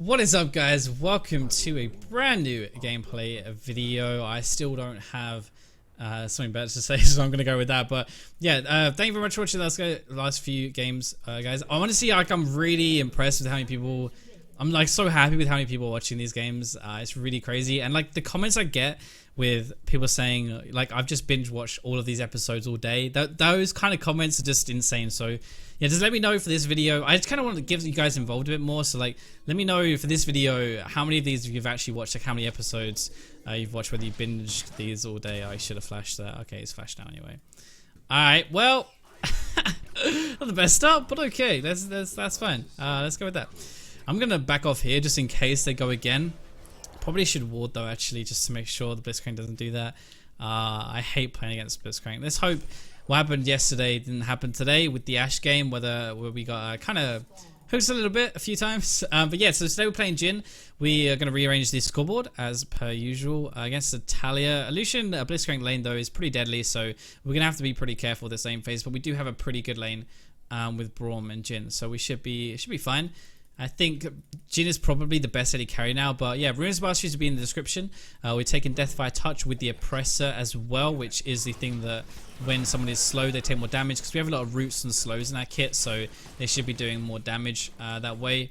What is up, guys? Welcome to a brand new gameplay video. I still don't have something better to say, so I'm going to go with that. But yeah, thank you very much for watching the last few games, guys. I want to see, like, I'm really impressed with how many people, I'm like so happy with how many people are watching these games. It's really crazy. And like the comments I get with people saying, like, I've just binge watched all of these episodes all day. Those kind of comments are just insane. So yeah, just let me know for this video. I just kind of want to get you guys involved a bit more. So like, let me know for this video how many of these you've actually watched, like how many episodes you've watched, whether you binged these all day. I should have flashed that. Okay, it's flashed now anyway. All right, well, not the best start, but okay, that's fine. Let's go with that. I'm gonna back off here just in case they go again. Probably should ward though, actually, just to make sure the Blitzcrank doesn't do that. I hate playing against Blitzcrank. Let's hope what happened yesterday didn't happen today with the Ashe game, where we got kind of hooked a little bit a few times. But yeah, so today we're playing Jhin. We are going to rearrange the scoreboard as per usual against the Talia. Illusion Blitzcrank lane though is pretty deadly, so we're going to have to be pretty careful with this lane phase. But we do have a pretty good lane with Braum and Jhin, so we should be fine. I think Jhin is probably the best AD carry now, but yeah, Runes Mastery to be in the description. We're taking Deathfire Touch with the Oppressor as well, which is the thing that when someone is slow, they take more damage, because we have a lot of roots and slows in our kit, so they should be doing more damage that way.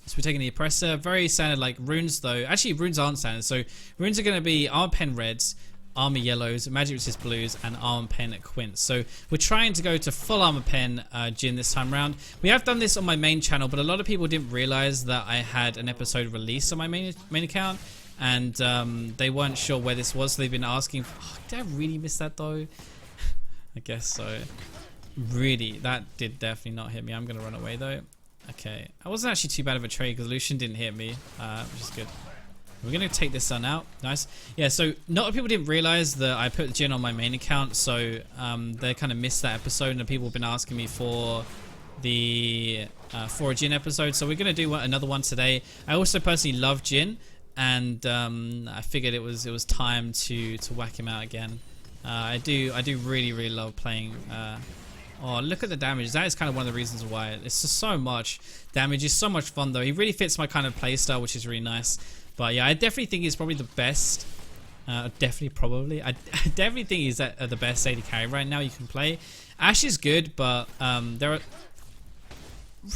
So we're taking the Oppressor. Very standard, like runes though. Actually, runes aren't standard, so runes are going to be Armor Pen reds, Armor yellows, Magic Resist blues, and Armor Pen quints. So we're trying to go to full Armor Pen Jhin this time around. We have done this on my main channel, but a lot of people didn't realize that I had an episode released on my main account, and they weren't sure where this was, so they've been asking. Oh, did I really miss that though? I guess so. Really, that did definitely not hit me. I'm gonna run away though. Okay, that wasn't actually too bad of a trade because Lucian didn't hit me, which is good. We're going to take this sun out. Nice. Yeah, so a lot of people didn't realize that I put Jhin on my main account, so they kind of missed that episode, and people have been asking me for the for a Jhin episode, so we're going to do another one today. I also personally love Jhin, and I figured it was time to whack him out again. I do really love playing. Oh, look at the damage. That is kind of one of the reasons why. It's just so much damage. It's so much fun though. He really fits my kind of playstyle, which is really nice. But yeah, I definitely think he's probably the best. I definitely think he's the best AD carry right now you can play. Ashe is good, but there are...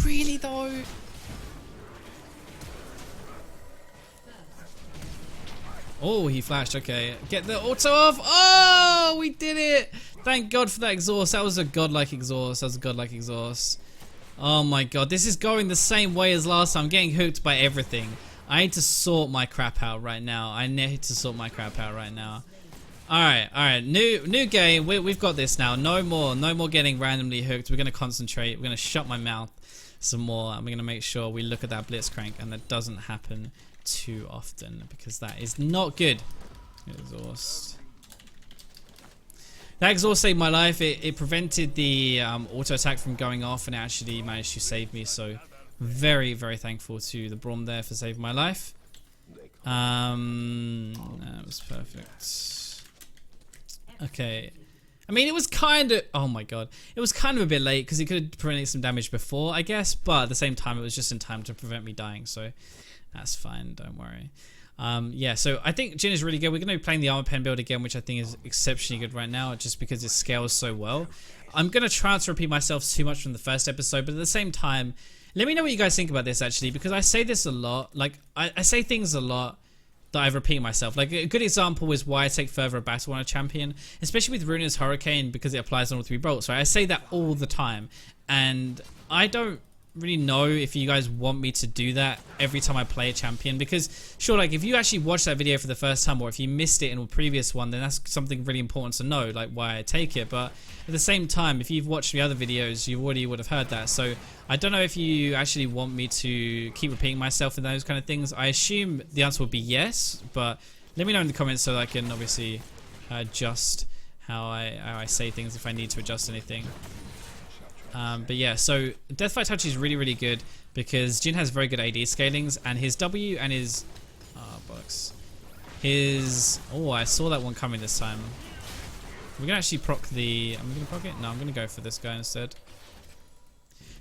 Really though? Oh, he flashed. Okay, get the auto off. Oh, we did it. Thank God for that exhaust. That was a godlike exhaust. Oh my God, this is going the same way as last time. I'm getting hooked by everything. I need to sort my crap out right now. Alright. New game. We've got this now. No more getting randomly hooked. We're going to concentrate. We're going to shut my mouth some more. And we're going to make sure we look at that Blitzcrank. And that doesn't happen too often, because that is not good. Exhaust. That exhaust saved my life. It prevented the auto attack from going off, and it actually managed to save me. So very thankful to the Braum there for saving my life. That was perfect. Okay. I mean, it was kind of... Oh my God. It was kind of a bit late because he could have prevented some damage before, I guess. But at the same time, it was just in time to prevent me dying. So that's fine. Don't worry. Yeah, so I think Jhin is really good. We're going to be playing the Armor Pen build again, which I think is exceptionally good right now, just because it scales so well. I'm going to try not to repeat myself too much from the first episode, but at the same time, let me know what you guys think about this, actually, because I say this a lot. Like, I say things a lot that I repeat myself. Like, a good example is why I take further a battle on a champion, especially with Runa's Hurricane, because it applies on all 3 bolts, right? I say that all the time, and I don't really know if you guys want me to do that every time I play a champion, because sure, like, if you actually watch that video for the first time, or if you missed it in a previous one, then that's something really important to know, like why I take it. But at the same time, if you've watched the other videos, you already would have heard that. So I don't know if you actually want me to keep repeating myself and those kind of things. I assume the answer would be yes, but let me know in the comments so that I can obviously adjust how I say things if I need to adjust anything. But yeah, so Deathfire Touch is really good because Jhin has very good AD scalings, and his W and his bollocks. Oh, I saw that one coming this time. We're gonna actually proc the... I'm gonna proc it? No, I'm gonna go for this guy instead.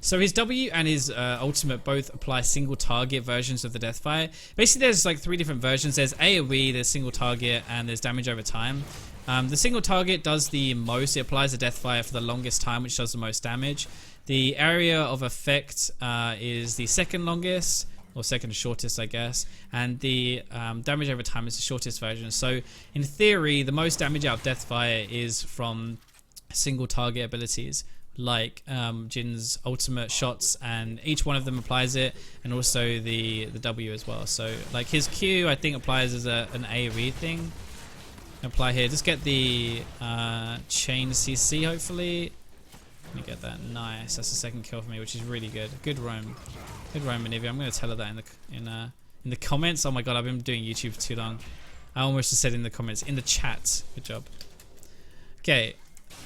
So his W and his ultimate both apply single target versions of the Deathfire. Basically, there's like 3 different versions. There's AoE, there's single target, and there's damage over time. The single target does the most. It applies the Deathfire for the longest time, which does the most damage. The area of effect is the second longest, or second shortest, I guess, and the damage over time is the shortest version. So in theory, the most damage out of Deathfire is from single target abilities, like Jhin's ultimate shots, and each one of them applies it, and also the W as well. So like his Q, I think applies as an AoE thing. Apply here. Just get the chain CC, hopefully. Let me get that. Nice. That's the second kill for me, which is really good. Good roam. Good roam, Anivia. I'm going to tell her that in the comments. Oh my god, I've been doing YouTube for too long. I almost just said in the comments. In the chat. Good job. Okay.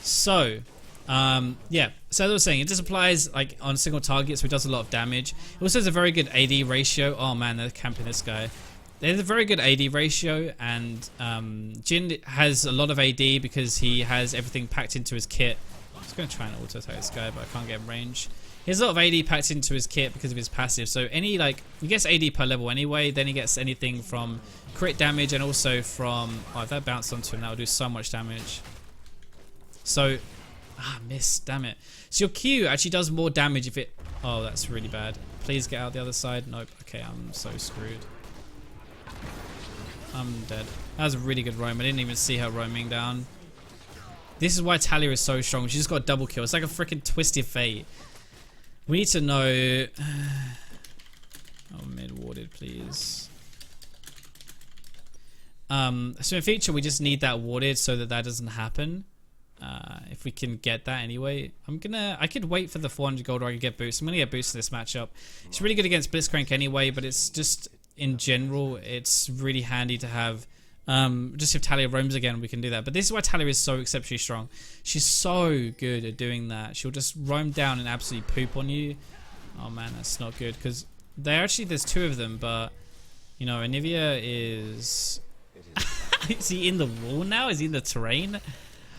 So, yeah. So as I was saying, it just applies like on single targets, so it does a lot of damage. It also has a very good AD ratio. Oh man, they're camping this guy. They have a very good AD ratio, and Jhin has a lot of AD because he has everything packed into his kit. I'm just going to try and auto-attack this guy, but I can't get in range. He has a lot of AD packed into his kit because of his passive. So any like he gets AD per level anyway. Then he gets anything from crit damage and also from if that bounced onto him, that will do so much damage. So missed. Damn it. So your Q actually does more damage if it. Oh, that's really bad. Please get out the other side. Nope. Okay, I'm so screwed. I'm dead. That was a really good roam. I didn't even see her roaming down. This is why Talia is so strong. She just got a double kill. It's like a freaking twisted fate. We need to know... Oh, mid-warded, please. So in future, we just need that warded so that doesn't happen. If we can get that anyway. I could wait for the 400 gold or I could get boost. I'm gonna get boost in this matchup. It's really good against Blitzcrank anyway, but it's just... In general, it's really handy to have just if Talia roams again, we can do that. But this is why Talia is so exceptionally strong. She's so good at doing that. She'll just roam down and absolutely poop on you. Oh man, that's not good, because there's 2 of them, but you know, Anivia is... Is he in the wall now? Is he in the terrain?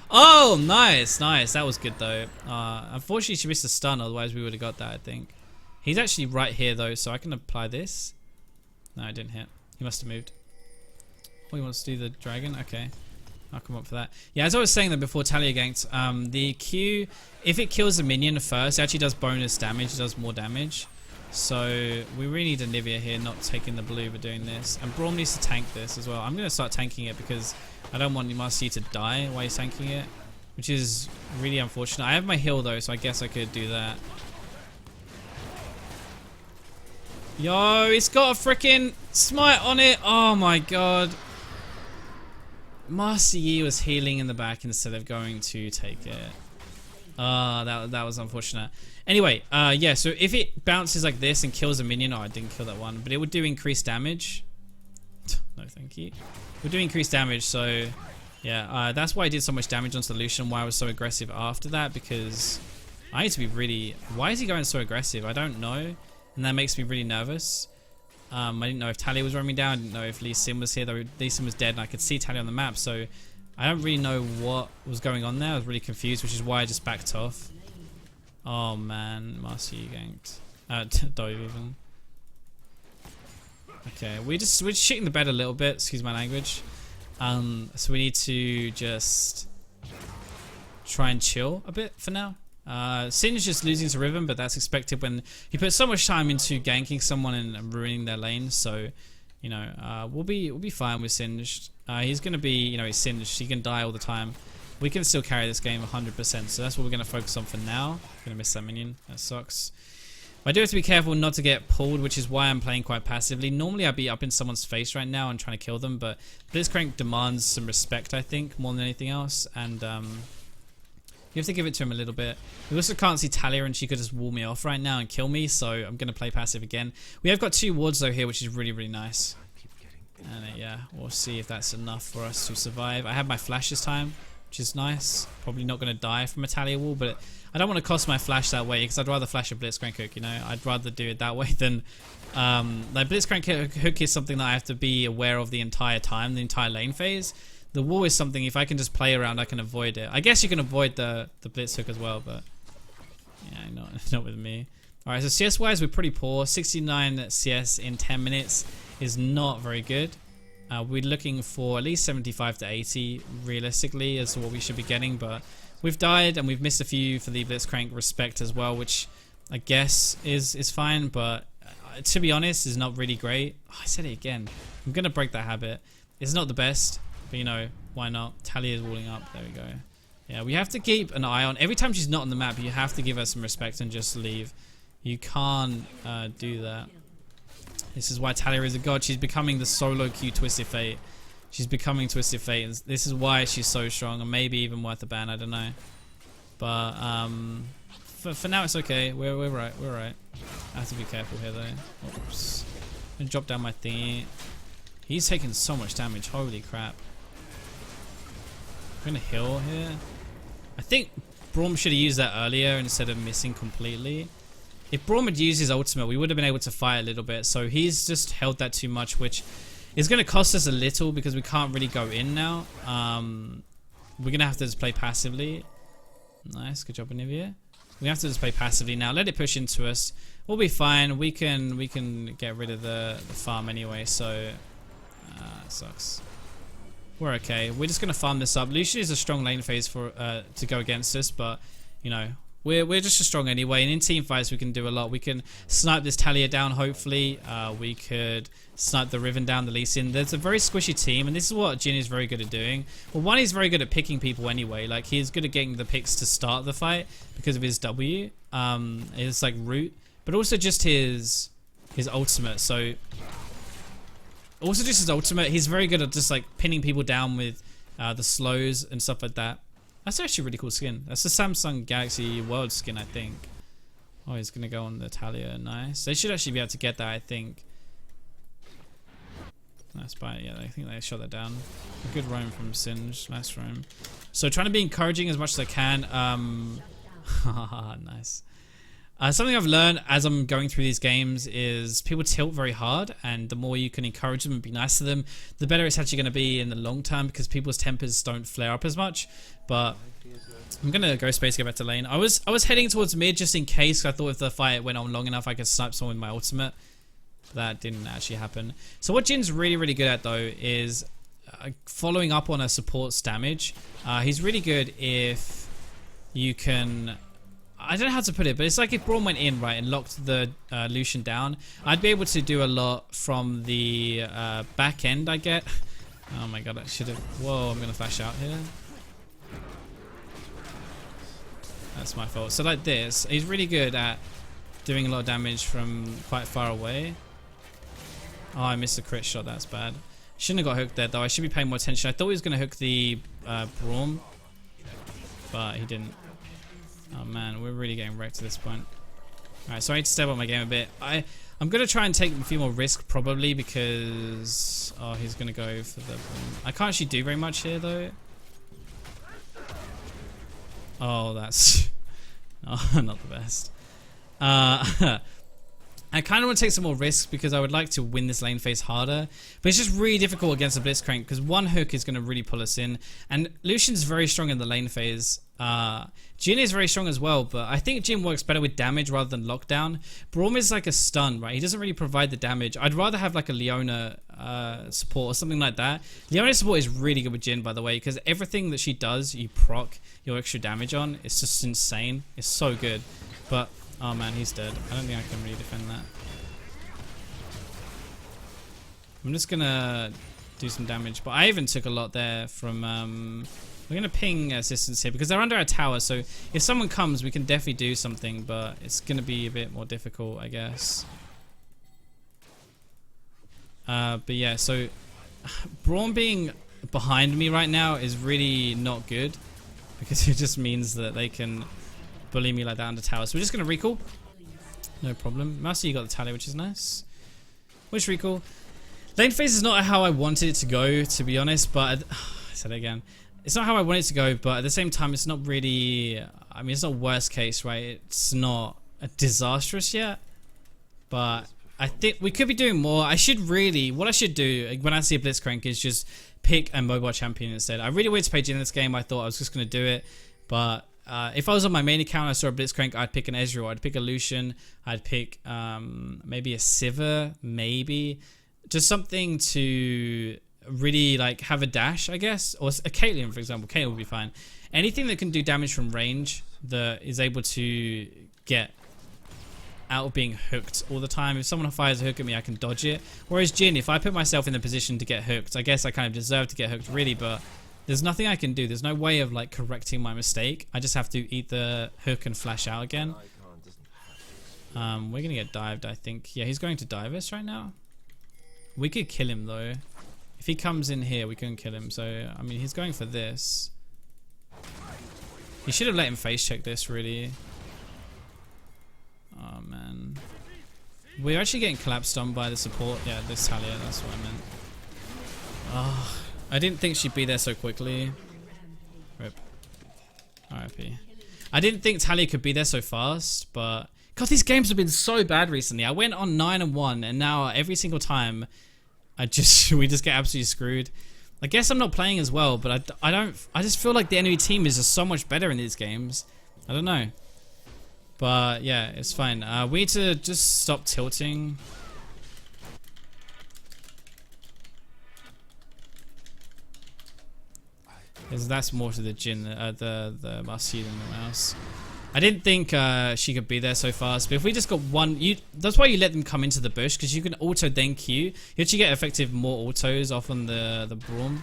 Oh, nice. That was good though. Unfortunately, she missed a stun, otherwise we would have got that, I think. He's actually right here though, so I can apply this. No, it didn't hit. He must have moved. Oh, he wants to do the dragon? Okay. I'll come up for that. Yeah, as I was saying that before Talia ganked, the Q, if it kills a minion first, it actually does bonus damage. It does more damage. So, we really need Anivia here, not taking the blue, but doing this. And Braum needs to tank this as well. I'm going to start tanking it because I don't want Marcy to die while he's tanking it, which is really unfortunate. I have my heal though, so I guess I could do that. Yo, it's got a freaking smite on it. Oh my god. Master Yi was healing in the back instead of going to take it. That was unfortunate. Anyway, yeah, so if it bounces like this and kills a minion, I didn't kill that one, but it would do increased damage. No, thank you. It would do increased damage, so yeah, that's why I did so much damage on Solution, why I was so aggressive after that, because I need to be really... Why is he going so aggressive? I don't know. And that makes me really nervous. I didn't know if Talia was roaming down. I didn't know if Lee Sin was here. Though Lee Sin was dead and I could see Talia on the map. So I don't really know what was going on there. I was really confused, which is why I just backed off. Oh man, Marcy ganked. Dove even. Okay, we're just shitting the bed a little bit. Excuse my language. So we need to just try and chill a bit for now. Sin's just losing to Riven, but that's expected when he puts so much time into ganking someone and ruining their lane. So, you know, we'll be fine with Singed. He's gonna be, you know, he's Singed. He can die all the time. We can still carry this game 100%. So that's what we're gonna focus on for now. Gonna miss that minion. That sucks. I do have to be careful not to get pulled, which is why I'm playing quite passively. Normally I'd be up in someone's face right now and trying to kill them, but Blitzcrank demands some respect, I think, more than anything else. And you have to give it to him a little bit. We also can't see Talia and she could just wall me off right now and kill me, so I'm going to play passive again. We have got 2 wards though here, which is really, really nice. And yeah, we'll see if that's enough for us to survive. I have my flash this time, which is nice. Probably not going to die from a Talia wall, but I don't want to cost my flash that way because I'd rather flash a Blitzcrank hook, you know? I'd rather do it that way than... like Blitzcrank hook is something that I have to be aware of the entire time, the entire lane phase. The wall is something, if I can just play around, I can avoid it. I guess you can avoid the blitz hook as well, but Yeah, not with me. Alright, so CS wise we're pretty poor. 69 CS in 10 minutes is not very good. We're looking for at least 75 to 80 realistically is what we should be getting, but we've died and we've missed a few for the Blitzcrank respect as well, which I guess is fine, but to be honest is not really great. Oh, I said it again. I'm gonna break that habit. It's not the best, but you know, why not? Talia is walling up. There we go. Yeah, we have to keep an eye on. Every time she's not on the map, you have to give her some respect and just leave. You can't do that. This is why Talia is a god. She's becoming the solo queue Twisted Fate. She's becoming Twisted Fate. And this is why she's so strong, and maybe even worth a ban. I don't know. But for now, it's okay. We're right. We're right. I have to be careful here, though. Oops. I'm gonna drop down my thingy. He's taking so much damage. Holy crap. I'm gonna heal here. I think Braum should have used that earlier instead of missing completely. If Braum had used his ultimate, we would have been able to fight a little bit. So he's just held that too much, which is going to cost us a little because we can't really go in now. We're going to have to just play passively. Nice, good job, Anivia. We have to just play passively now. Let it push into us. We'll be fine. We can get rid of the farm anyway. So it sucks. We're okay. We're just going to farm this up. Lucian is a strong lane phase for to go against us, but you know. We're just as strong anyway, and in team fights we can do a lot. We can snipe this Talia down, hopefully. We could snipe the Riven down, the Lee Sin. There's a very squishy team, and this is what Jhin is very good at doing. Well, one, he's very good at picking people anyway. Like, he's good at getting the picks to start the fight because of his W. His, like, root. But also just his ultimate. So, also just his ultimate. He's very good at just, like, pinning people down with the slows and stuff like that. That's actually a really cool skin. That's the Samsung Galaxy World skin, I think. Oh, he's going to go on the Talia. Nice. They should actually be able to get that, I think. Nice bite. Yeah, I think they shot that down. A good roam from Singe. Nice roam. So trying to be encouraging as much as I can. Nice. Something I've learned as I'm going through these games is people tilt very hard, and the more you can encourage them and be nice to them, the better it's actually going to be in the long term because people's tempers don't flare up as much. But I'm going to go space, go back to lane. I was heading towards mid just in case. I thought if the fight went on long enough I could snipe someone with my ultimate. That didn't actually happen. So what Jin's really, really good at though is following up on a support's damage. He's really good if you can... I don't know how to put it, but it's like if Braum went in, right, and locked the Lucian down, I'd be able to do a lot from the back end I get. Oh my god, I should have... Whoa, I'm going to flash out here. That's my fault. So like this, he's really good at doing a lot of damage from quite far away. Oh, I missed a crit shot. That's bad. Shouldn't have got hooked there, though. I should be paying more attention. I thought he was going to hook the Braum, but he didn't. Oh man, we're really getting wrecked at this point. Alright, so I need to step up my game a bit. I'm going to try and take a few more risk probably because... Oh, he's going to go for the... I can't actually do very much here though. Oh, that's... Oh, not the best. I kind of want to take some more risks because I would like to win this lane phase harder. But it's just really difficult against a Blitzcrank because one hook is going to really pull us in. And Lucian's very strong in the lane phase. Jhin is very strong as well, but I think Jhin works better with damage rather than lockdown. Braum is like a stun, right? He doesn't really provide the damage. I'd rather have like a Leona support or something like that. Leona support is really good with Jhin, by the way, because everything that she does, you proc your extra damage on. It's just insane. It's so good. But... Oh man, he's dead. I don't think I can really defend that. I'm just gonna do some damage, but I even took a lot there from... we're gonna ping assistance here because they're under our tower, so if someone comes we can definitely do something, but it's gonna be a bit more difficult, I guess. But yeah, so Braum being behind me right now is really not good because it just means that they can bully me like that under tower. So we're just going to recall. No problem. Master, you got the Talia, which is nice. Which recall. Lane phase is not how I wanted it to go, to be honest, but... I said it again. It's not how I want it to go, but at the same time, it's not really... I mean, it's not worst case, right? It's not disastrous yet. But I think we could be doing more. I should really... What I should do when I see a Blitzcrank is just pick a mobile champion instead. I really wanted to play Jhin in this game. I thought I was just going to do it. But if I was on my main account, I saw a Blitzcrank, I'd pick an Ezreal, I'd pick a Lucian, I'd pick maybe a Sivir, maybe just something to really like have a dash, I guess, or a Caitlyn, for example. Caitlyn would be fine. Anything that can do damage from range, that is able to get out of being hooked all the time. If someone fires a hook at me, I can dodge it. Whereas Jhin, if I put myself in the position to get hooked, I guess I kind of deserve to get hooked really, but there's nothing I can do. There's no way of like correcting my mistake. I just have to eat the hook and flash out again. We're gonna get dived, I think. Yeah, he's going to dive us right now. We could kill him though. If he comes in here, we couldn't kill him. So, I mean, he's going for this. You should have let him face check this, really. Oh, man. We're actually getting collapsed on by the support. Yeah, this Talia, that's what I meant. Oh, I didn't think she'd be there so quickly. Rip. RIP. I didn't think Talia could be there so fast, but... God, these games have been so bad recently. I went on 9-1, and now every single time, we just get absolutely screwed. I guess I'm not playing as well, but I just feel like the enemy team is just so much better in these games. I don't know. But yeah, it's fine. We need to just stop tilting. Because that's more to the Jhin, the Marcy than the mouse. I didn't think she could be there so fast, but if we just got one, that's why you let them come into the bush, because you can auto then Q. You actually get effective more autos off on the Braum.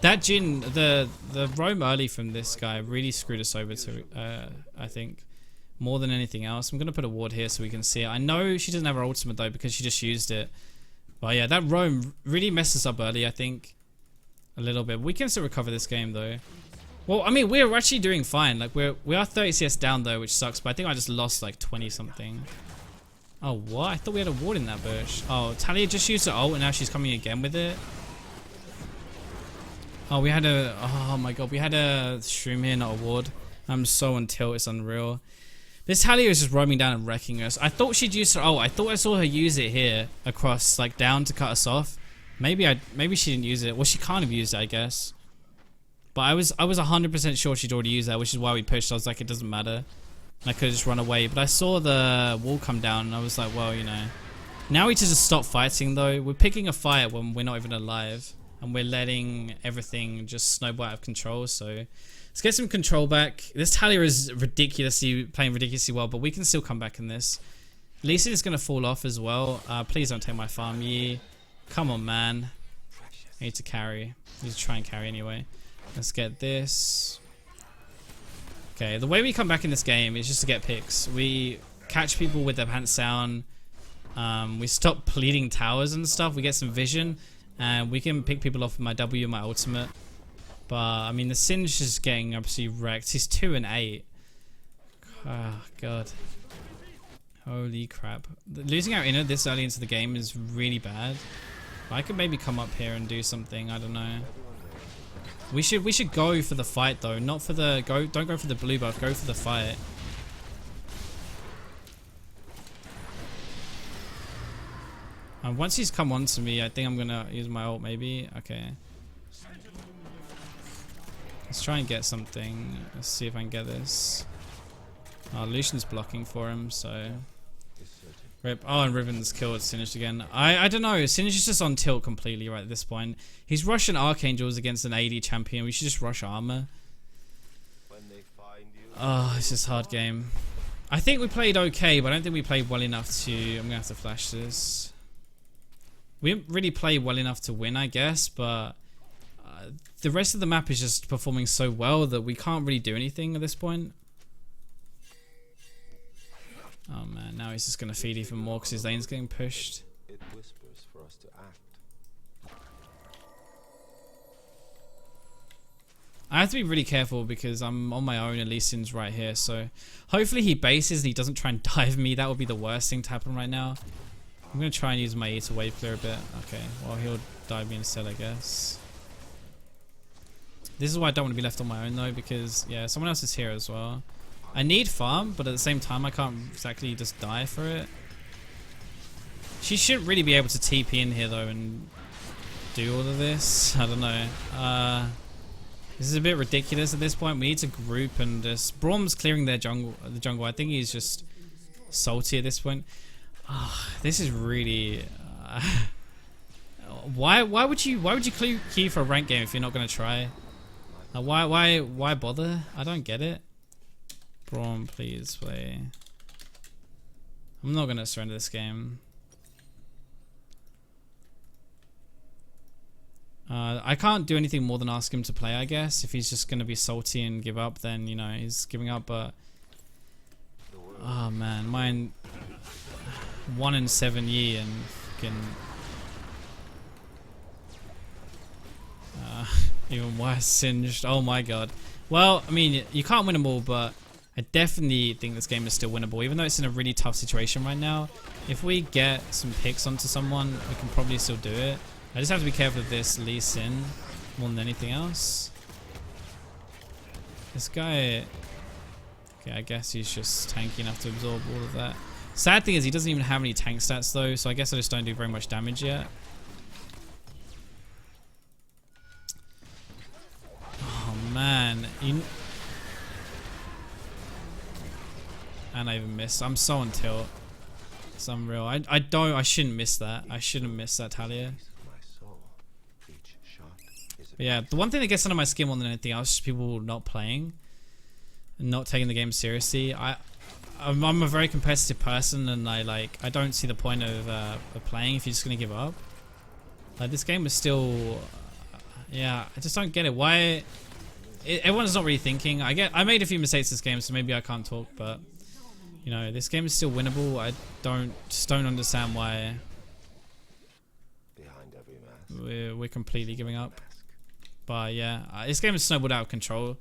That Jhin, the roam early from this guy really screwed us over to, I think, more than anything else. I'm going to put a ward here so we can see it. I know she doesn't have her ultimate though because she just used it. But yeah, that roam really messed us up early, I think. A little bit. We can still recover this game though. Well, I mean, we're actually doing fine. Like, we are 30 CS down though, which sucks. But I think I just lost like 20 something. Oh, what? I thought we had a ward in that bush. Oh, Talia just used her ult and now she's coming again with it. Oh, we had a... Oh my god, we had a shroom here, not a ward. I'm so on tilt, it's unreal. This Talia is just roaming down and wrecking us. I thought she'd use her ult. I thought I saw her use it here across, like, down to cut us off. Maybe she didn't use it. Well, she can't have used it, I guess. But I was 100% sure she'd already used that, which is why we pushed. I was like, it doesn't matter. I could have just run away. But I saw the wall come down and I was like, well, you know. Now we need to just stop fighting though. We're picking a fight when we're not even alive. And we're letting everything just snowball out of control. So let's get some control back. This Talia is playing ridiculously well, but we can still come back in this. Lee Sin is going to fall off as well. Please don't take my farm. Ye. Come on, man. I need to carry. I need to try and carry anyway. Let's get this. Okay, the way we come back in this game is just to get picks. We catch people with their pants down. We stop pleading towers and stuff. We get some vision. And we can pick people off with my W and my ultimate. But, I mean, the Singe is getting absolutely wrecked. He's 2 and 8. Oh, God. Holy crap. Losing our inner this early into the game is really bad. I could maybe come up here and do something. I don't know. We should go for the fight though, not for the don't go for the blue buff, go for the fight. And once he's come on to me, I think I'm gonna use my ult maybe. Okay. Let's try and get something. Let's see if I can get this. Oh, Lucian's blocking for him, so rip. Oh, and Riven's killed Sinish again. I don't know. Sinish is just on tilt completely right at this point. He's rushing Archangels against an AD champion. We should just rush armor. Oh, it's just a hard game. I think we played okay, but I don't think we played well enough to... I'm going to have to flash this. We didn't really play well enough to win, I guess, but... the rest of the map is just performing so well that we can't really do anything at this point. Oh man, now he's just going to feed even more because his lane's getting pushed. It whispers for us to act. I have to be really careful because I'm on my own and Lee Sin's right here, so hopefully he bases and he doesn't try and dive me. That would be the worst thing to happen right now. I'm going to try and use my E to wave clear a bit. Okay, well he'll dive me instead, I guess. This is why I don't want to be left on my own though, because yeah, someone else is here as well. I need farm, but at the same time I can't exactly just die for it. She shouldn't really be able to TP in here though and do all of this. I don't know. This is a bit ridiculous at this point. We need to group and just... Braum's clearing their jungle. The jungle. I think he's just salty at this point. Oh, this is really... why would you queue for a ranked game if you're not going to try? Why bother? I don't get it. Braum, please play. I'm not going to surrender this game. I can't do anything more than ask him to play, I guess. If he's just going to be salty and give up, then, you know, he's giving up, but... Oh, man. Mine... 1 in 7 year and fucking... even worse, Singed. Oh, my God. Well, I mean, you can't win them all, but I definitely think this game is still winnable, even though it's in a really tough situation right now. If we get some picks onto someone, we can probably still do it. I just have to be careful of this Lee Sin more than anything else. This guy... Okay, I guess he's just tanky enough to absorb all of that. Sad thing is he doesn't even have any tank stats though, so I guess I just don't do very much damage yet. Oh man. And I even missed. I'm so on tilt. It's unreal. I shouldn't miss that. I shouldn't miss that Talia. But yeah, the one thing that gets under my skin more than anything else is people not playing and not taking the game seriously. I'm a very competitive person, and I don't see the point of playing if you're just gonna give up. Like, this game was still, yeah, I just don't get it. Why? Everyone's not really thinking. I made a few mistakes this game, so maybe I can't talk, but you know, this game is still winnable. I just don't understand why we're completely giving up. But yeah, this game has snowballed out of control.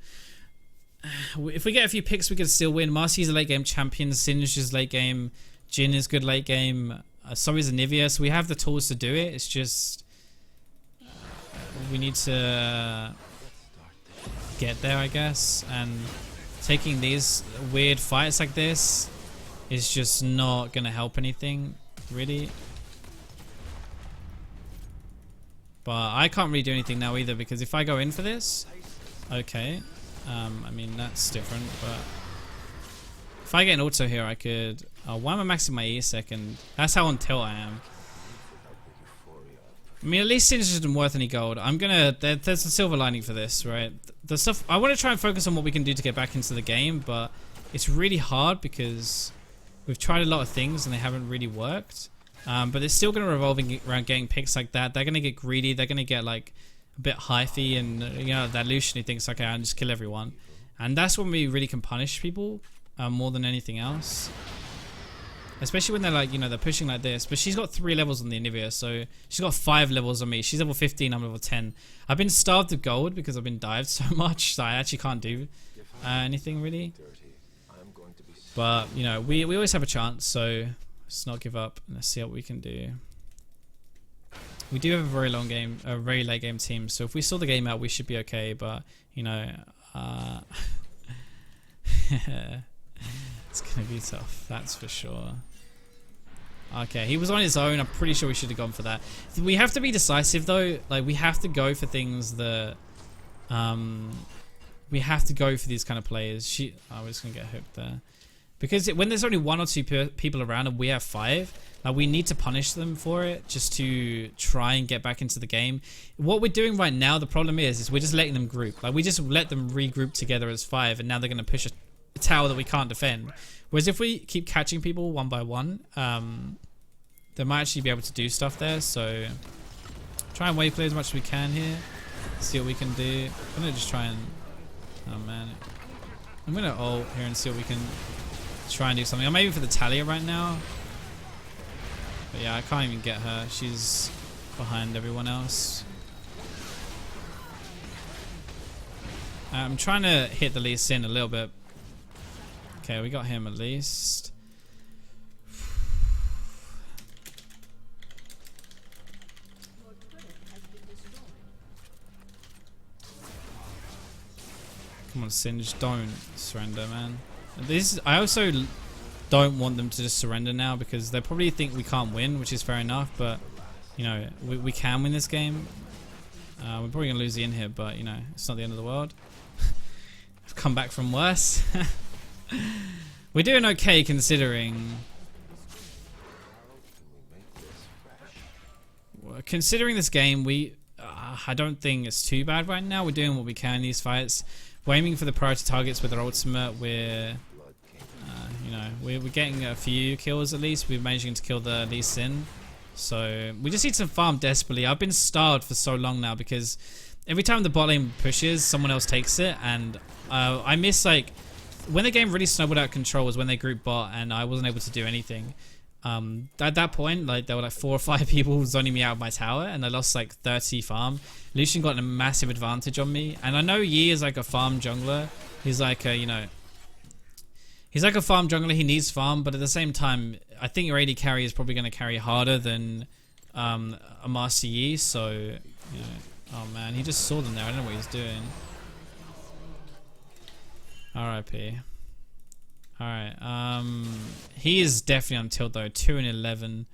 If we get a few picks, we could still win. Marcy's a late game champion. Singe is late game. Jhin is good late game. So is Anivia. So we have the tools to do it. It's just we need to get there, I guess. And taking these weird fights like this is just not gonna help anything, really. But I can't really do anything now either, because if I go in for this, okay. I mean, that's different, but if I get an auto here, I could... why am I maxing my E second? That's how on tilt I am. I mean, at least Singe isn't worth any gold. I'm gonna... There's a silver lining for this, right? The stuff... I want to try and focus on what we can do to get back into the game, but it's really hard because we've tried a lot of things and they haven't really worked. But it's still going to revolve around getting picks like that. They're going to get greedy. They're going to get, like, a bit hyphy, and you know, that Lucian, he thinks, okay, I'll just kill everyone, and that's when we really can punish people more than anything else, especially when they're like, you know, they're pushing like this. But she's got 3 levels on the Anivia, so she's got 5 levels on me. She's level 15, I'm level 10. I've been starved of gold because I've been dived so much, so I actually can't do anything really. But you know, we always have a chance, so let's not give up and let's see what we can do. We do have a very late game team, so if we saw the game out, we should be okay. But you know, it's gonna be tough, that's for sure. Okay, he was on his own. I'm pretty sure we should have gone for that. We have to be decisive though. Like, we have to go for things that, we have to go for these kind of players. I was gonna get hooked there. Because when there's only 1 or 2 people around and we have 5, we need to punish them for it just to try and get back into the game. What we're doing right now, the problem is we're just letting them group. Like, we just let them regroup together as 5, and now they're going to push a tower that we can't defend. Whereas if we keep catching people one by one, they might actually be able to do stuff there. So try and wave clear as much as we can here. See what we can do. I'm going to just try and... Oh man. I'm going to ult here and see what we can... try and do something. I'm aiming for the Talia right now. But yeah, I can't even get her. She's behind everyone else. I'm trying to hit the Lee Sin a little bit. Okay, we got him at least. Come on, Singe, don't surrender, man. I also don't want them to just surrender now, because they probably think we can't win, which is fair enough, but you know, we can win this game. We're probably gonna lose the in here, but you know, it's not the end of the world. I've come back from worse. We're doing okay considering. Considering this game, I don't think it's too bad right now. We're doing what we can in these fights. We're aiming for the priority targets with our ultimate. You know, we're getting a few kills at least. We're managing to kill the Lee Sin. So we just need to farm desperately. I've been starved for so long now because every time the bot lane pushes, someone else takes it, and I miss like when the game really snowballed out of control was when they grouped bot and I wasn't able to do anything. At that point, like there were like 4 or 5 people zoning me out of my tower, and I lost like 30 farm. Lucian got a massive advantage on me, and I know Yi is like a farm jungler. He's like a, you know, he's like a farm jungler. He needs farm, but at the same time, I think your AD carry is probably going to carry harder than a Master Yi. So, you know, oh man, he just saw them there. I don't know what he's doing. R.I.P. Alright, he is definitely on tilt though, 2 and 11.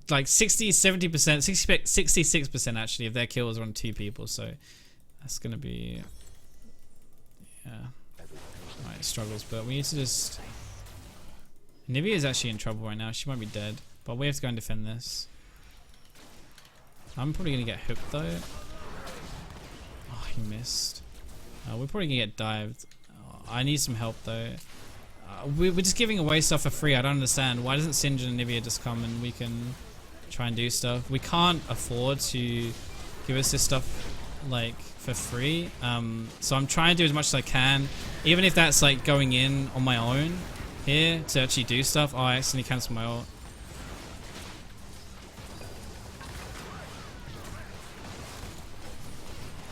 Like 60-70%, 66% actually of their kills are on 2 people, so that's gonna be, yeah. Alright, struggles, but we need to just... Nivea is actually in trouble right now, she might be dead, but we have to go and defend this. I'm probably gonna get hooked though. Oh, he missed. We're probably gonna get dived. I need some help though. We're just giving away stuff for free. I don't understand. Why doesn't Sinjin and Nivea just come and we can try and do stuff? We can't afford to give us this stuff like for free. So I'm trying to do as much as I can, even if that's like going in on my own here to actually do stuff. Oh, I accidentally cancelled my ult.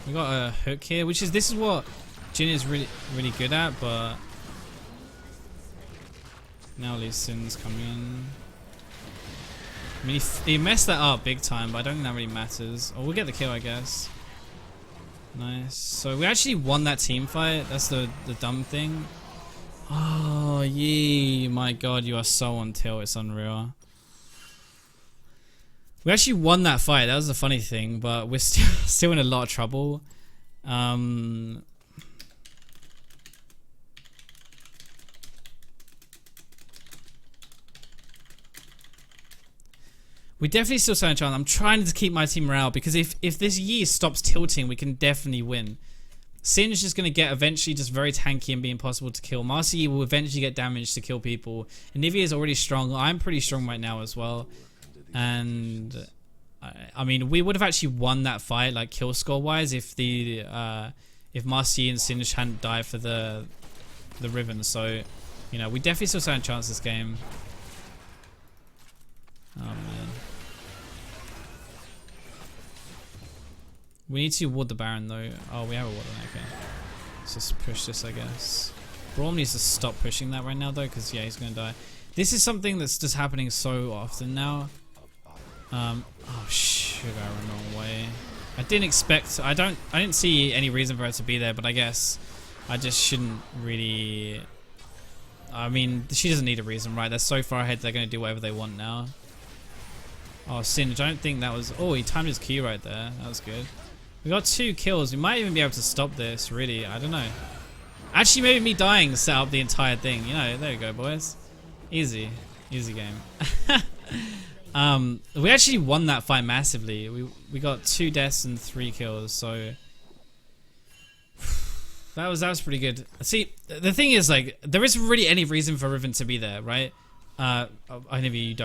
We got a hook here, which is, this is what Jhin is really good at, but now Lee Sin's coming in. I mean, he messed that up big time, but I don't think that really matters. Oh, we'll get the kill, I guess. Nice. So we actually won that team fight. That's the dumb thing. Oh, Yi, my god, you are so on tilt. It's unreal. We actually won that fight. That was the funny thing, but we're still in a lot of trouble. We definitely still stand a chance. I'm trying to keep my team morale because if this Yi stops tilting, we can definitely win. Sin's just going to get eventually just very tanky and be impossible to kill. Master Yi will eventually get damage to kill people. And Nivea is already strong. I'm pretty strong right now as well. And I mean, we would have actually won that fight, like kill score wise, if Master Yi and Sinj hadn't died for the Riven. So, you know, we definitely still stand a chance this game. Oh man. We need to ward the Baron though. Oh, we have a ward on it, okay. Let's just push this, I guess. Braum needs to stop pushing that right now though, because yeah, he's gonna die. This is something that's just happening so often now. Oh sugar, I ran the wrong way. I didn't expect, I didn't see any reason for her to be there, but I guess I just shouldn't really, I mean, she doesn't need a reason, right? They're so far ahead, they're gonna do whatever they want now. Oh, Sinj, I don't think that was, oh, he timed his Q right there. That was good. We got 2 kills. We might even be able to stop this, really. I don't know. Actually, maybe me dying set up the entire thing. You know, there you go, boys. Easy. Easy game. We actually won that fight massively. We got 2 deaths and 3 kills, so that was pretty good. See, the thing is, like, there isn't really any reason for Riven to be there, right? I know you you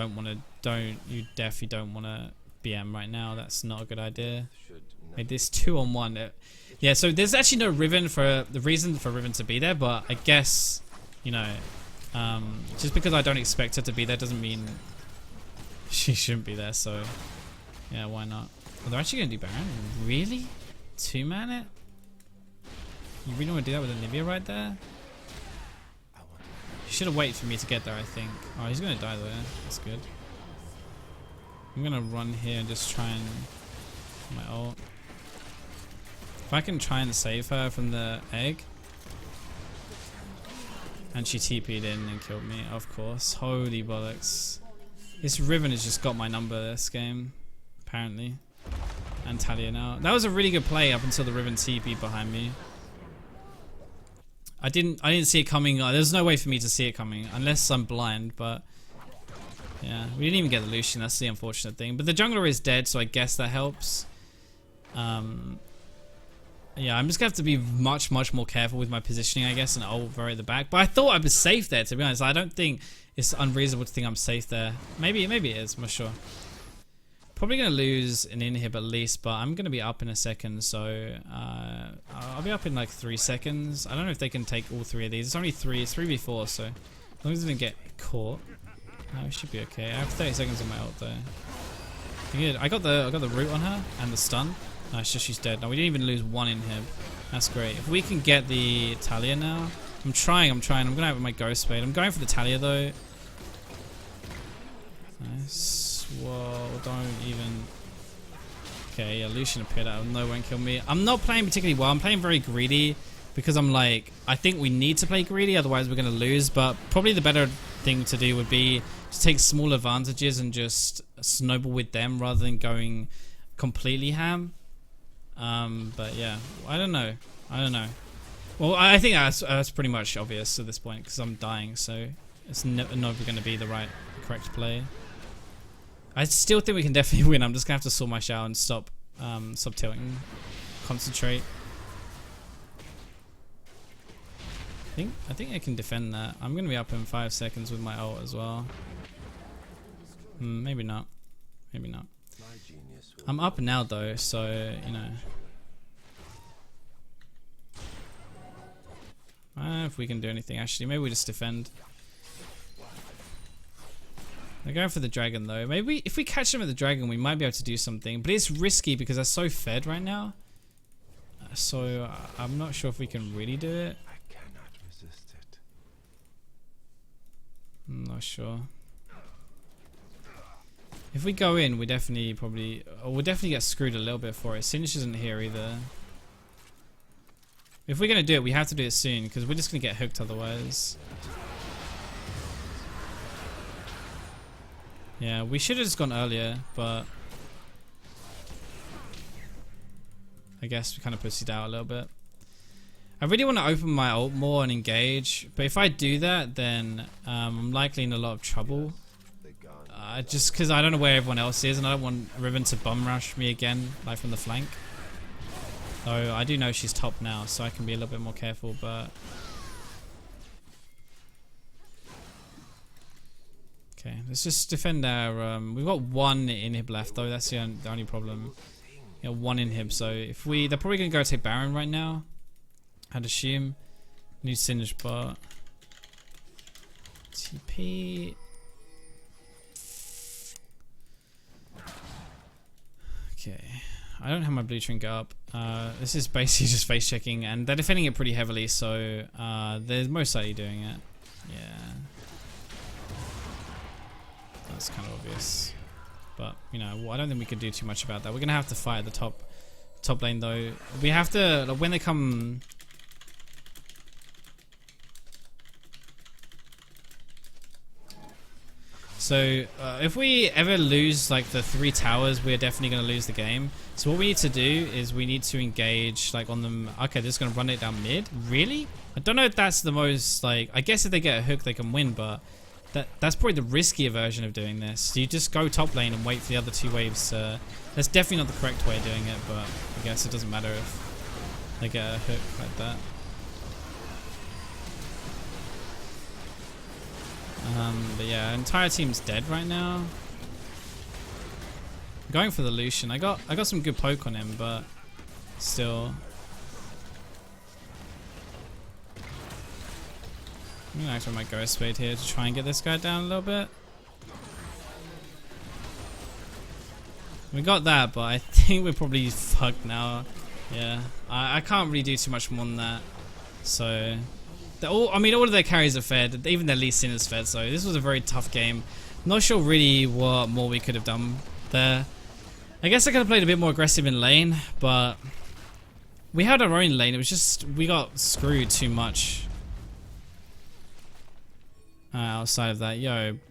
definitely don't want to BM right now. That's not a good idea. Made this 2-on-1. Yeah, so there's actually no Riven for the reason for Riven to be there, but I guess, you know, just because I don't expect her to be there doesn't mean she shouldn't be there. So yeah, why not? Oh, they're actually gonna do Baron? Really? 2-man it? You really want to do that with a Nivea right there? You should have waited for me to get there, I think. Oh, he's gonna die there. That's good. I'm gonna run here and just try and my ult. If I can try and save her from the egg. And she TP'd in and killed me, of course. Holy bollocks. This Riven has just got my number this game, apparently. and Talia now. That was a really good play up until the Riven TP behind me. I didn't see it coming. There's no way for me to see it coming unless I'm blind, but yeah, we didn't even get the Lucian. That's the unfortunate thing. But the jungler is dead, so I guess that helps. Yeah, I'm just gonna have to be much more careful with my positioning, I guess, and ult very at the back. But I thought I was safe there, to be honest. I don't think it's unreasonable to think I'm safe there. Maybe it is. I'm not sure. Probably gonna lose an inhib at least, but I'm gonna be up in a second, so I'll be up in like 3 seconds. I don't know if they can take all 3 of these. It's only 3. It's 3v4, so as long as it didn't get caught, we should be okay. I have 30 seconds on my ult though. Good. I got the root on her and the stun. No, it's just she's dead. No, we didn't even lose 1 inhib. That's great. If we can get the Talia now. I'm trying. I'm gonna have my Ghost Spade. I'm going for the Talia though. Nice. Whoa, don't even. Okay, yeah, Lucian appeared out of nowhere and killed me. I'm not playing particularly well. I'm playing very greedy because I'm like, I think we need to play greedy, otherwise we're gonna lose. But probably the better thing to do would be to take small advantages and just snowball with them rather than going completely ham. But yeah, I don't know. Well, I think that's pretty much obvious at this point because I'm dying, so it's never going to be the correct play. I still think we can definitely win. I'm just gonna have to sort my shower and stop tilting, concentrate. I think I can defend that. I'm gonna be up in 5 seconds with my ult as well. Maybe not. Maybe not. I'm up now though, so you know. If we can do anything, actually, maybe we just defend. They're going for the dragon though. Maybe if we catch them at the dragon, we might be able to do something. But it's risky because they're so fed right now. So I'm not sure if we can really do it. I cannot resist it. I'm not sure. If we go in, we definitely we'll definitely get screwed a little bit for it. Singe isn't here either. If we're gonna do it, we have to do it soon because we're just gonna get hooked otherwise. Yeah, we should have just gone earlier, but I guess we kind of pussied out a little bit. I really want to open my ult more and engage, but if I do that, then I'm likely in a lot of trouble. Just because I don't know where everyone else is, and I don't want Riven to bum rush me again, like from the flank. Though I do know she's top now, so I can be a little bit more careful, but... Okay, let's just defend our... we've got 1 inhib left, though. That's the only problem. Yeah, 1 inhib, so if we... They're probably going to go take Baron right now, I'd assume. New Singe bot. TP... Okay, I don't have my blue trinket up. This is basically just face checking, and they're defending it pretty heavily, so they're most likely doing it. Yeah, that's kind of obvious, but you know, I don't think we can do too much about that. We're gonna have to fight at the top lane though. We have to, like, when they come. So if we ever lose like the 3 towers, we're definitely going to lose the game. So what we need to do is we need to engage like on them. Okay, they're just going to run it down mid. Really? I don't know if that's the most, like, I guess if they get a hook they can win, but that's probably the riskier version of doing this. So you just go top lane and wait for the other 2 waves. That's definitely not the correct way of doing it, but I guess it doesn't matter if they get a hook like that. But yeah, entire team's dead right now. I'm going for the Lucian. I got some good poke on him, but still. I'm gonna activate my Ghost Spade here to try and get this guy down a little bit. We got that, but I think we're probably fucked now. Yeah, I can't really do too much more than that. So. All of their carries are fed, even their Lee Sin is fed, so this was a very tough game. Not sure really what more we could have done there. I guess I could have played a bit more aggressive in lane, but we had our own lane. It was just, we got screwed too much. Outside of that,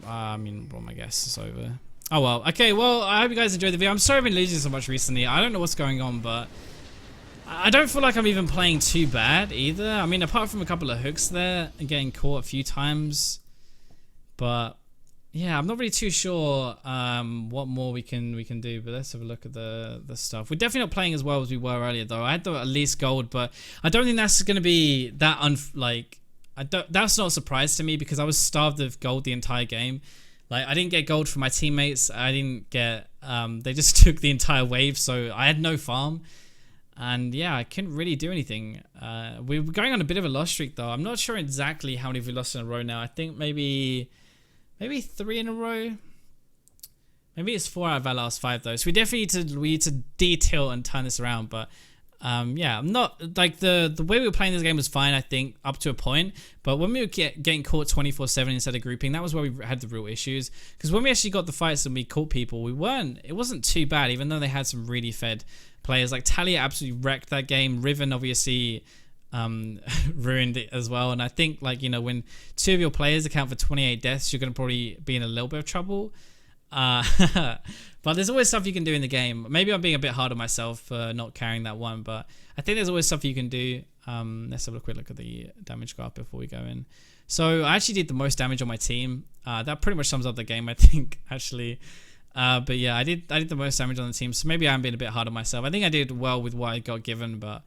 well, my guess is over. Oh well. Okay, well, I hope you guys enjoyed the video. I'm sorry I've been losing so much recently. I don't know what's going on, but I don't feel like I'm even playing too bad either. I mean, apart from a couple of hooks there and getting caught a few times. But yeah, I'm not really too sure what more we can do. But let's have a look at the stuff. We're definitely not playing as well as we were earlier, though. I had at least gold, but I don't think that's going to be that that's not a surprise to me because I was starved of gold the entire game. Like, I didn't get gold from my teammates. I didn't get they just took the entire wave, so I had no farm. And yeah, I couldn't really do anything. We were going on a bit of a loss streak though. I'm not sure exactly how many we lost in a row now. I think maybe 3 in a row. Maybe it's 4 out of our last 5 though. So we definitely need to detail and turn this around. But yeah, I'm not like the way we were playing this game was fine, I think, up to a point. But when we were getting caught 24/7 instead of grouping, that was where we had the real issues. Because when we actually got the fights and we caught people, it wasn't too bad, even though they had some really fed players. Like Talia absolutely wrecked that game. Riven obviously ruined it as well. And I think, like, you know, when 2 of your players account for 28 deaths, you're going to probably be in a little bit of trouble. But there's always stuff you can do in the game. Maybe I'm being a bit hard on myself for not carrying that one, but I think there's always stuff you can do. Let's have a quick look at the damage graph before we go in. So I actually did the most damage on my team. That pretty much sums up the game, I think, actually. But yeah, I did the most damage on the team, so maybe I'm being a bit hard on myself. I think I did well with what I got given, but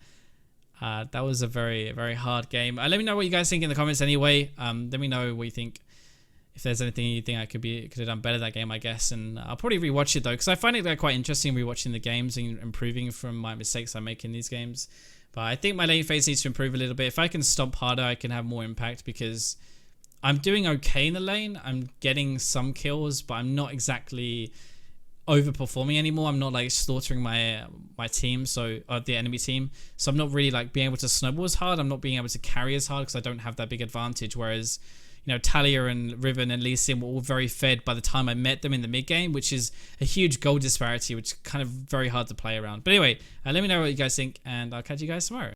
that was a very, very hard game. Let me know what you guys think in the comments anyway. Let me know what you think. If there's anything you think I could have done better that game, I guess. And I'll probably rewatch it though, because I find it quite interesting rewatching the games and improving from my mistakes I make in these games. But I think my lane phase needs to improve a little bit. If I can stomp harder, I can have more impact because I'm doing okay in the lane. I'm getting some kills, but I'm not exactly overperforming anymore. I'm not like slaughtering my team, so the enemy team. So I'm not really like being able to snowball as hard. I'm not being able to carry as hard because I don't have that big advantage. Whereas, you know, Talia and Riven and Lee Sin were all very fed by the time I met them in the mid game, which is a huge goal disparity, which is kind of very hard to play around. But anyway, let me know what you guys think, and I'll catch you guys tomorrow.